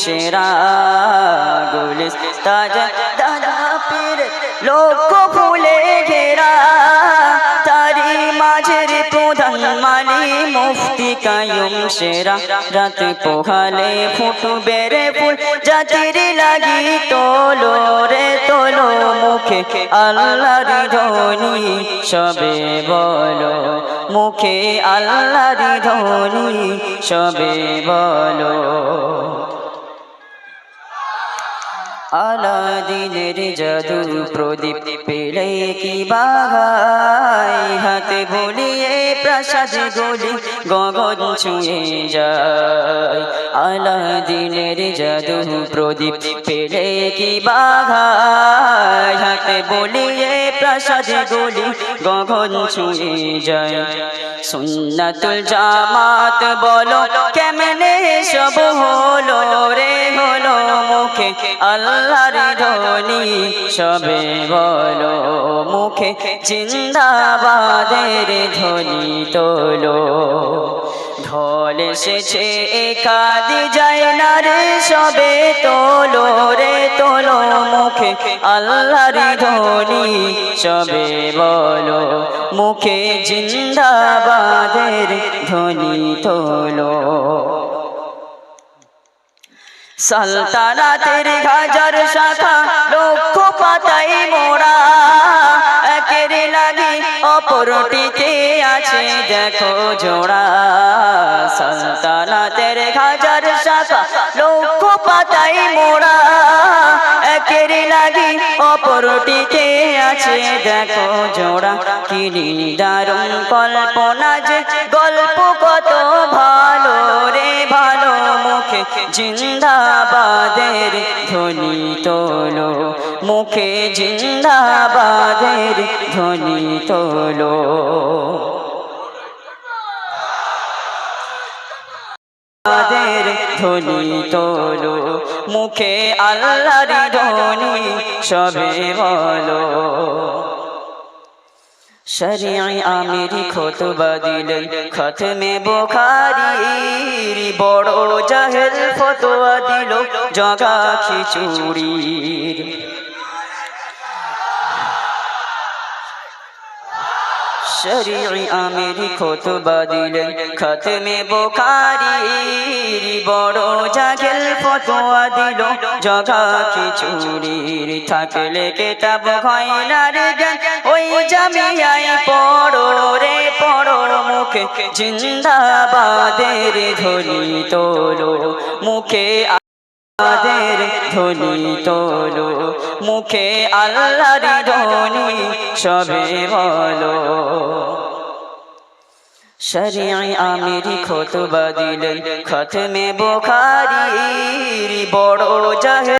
সেরা গুলিস্তান দাদা পীর লক্ষ ফুলে ঘেরা তারি মাঝের প্রধান মালি মুফতি কায়ুম সেরা রাত পোহালে ফুটবে রে ফুল জাতির লাগি তোলো রে তোলো মুখে আল্লাহর ধ্বনি সবে বলো মুখে আল্লাহর ধ্বনি সবে বলো আলাদিনের জাদু প্রদীপ পেলে কি বাহাই হাতে ভুলিয়ে প্রাসাদ গলি গগন ছুঁয়ে যায় আলাদিনের জাদু প্রদীপ পেলে কি বাহাই হাতে ভুলিয়ে প্রাসাদ গলি গগন ছুঁয়ে যায় সুন্নাতুল জামাত বলো কেমনে সব হলো রে হলো মুখে আল্লাহর ধ্বনি সবে বলো মুখে জিন্দাবাদের ধ্বনি তোলো ঢল এসেছে একাদি যায় না রে সবে তোলো রে তোলো মুখে আল্লাহর ধ্বনি সবে বলো মুখে জিন্দাবাদের ধ্বনি তোলো সালতানাতের হাজার শাখা লক্ষ পাতাই মোড়া একের লাগি অপরটিতে আছে দেখো জোড়া সালতানাতের হাজার শাখা লক্ষ পাতাই মোড়া একের লাগি অপরটিতে আছে দেখো জোড়া কি দারুণ কল্পনা যে গল্প কত ভালো রে ভালো মুখে জিন্দাবাদের ধ্বনি তোলো মুখে জিন্দাবাদের ধ্বনি তোলো ধ্বনি তোলো মুখে আল্লাহর ধ্বনি সবে বলো শরীআ আমিরি খুতবা দিলেন খতমে বুখারীর বড় জাহেল ফতোয়া দিল জগা খিচুড়ির শরীআ আমিরি খুতবা দিলেন খতমে বুখারীর বড় জাহেল ফতোয়া দিল জগা খিচুড়ির থাকলে কিতাব হয় না রে জ্ঞান ওই জামিয়ায় পড়ো রে পড়ো মুখে জিন্দাবাদের ধ্বনি তোলো মুখে আল্লাহর ধ্বনি তোলো মুখে আল্লাহর ধ্বনি সবে বলো শরীআ আমিরি খুতবা দিলেন খতমে বুখারীর বড় জাহেল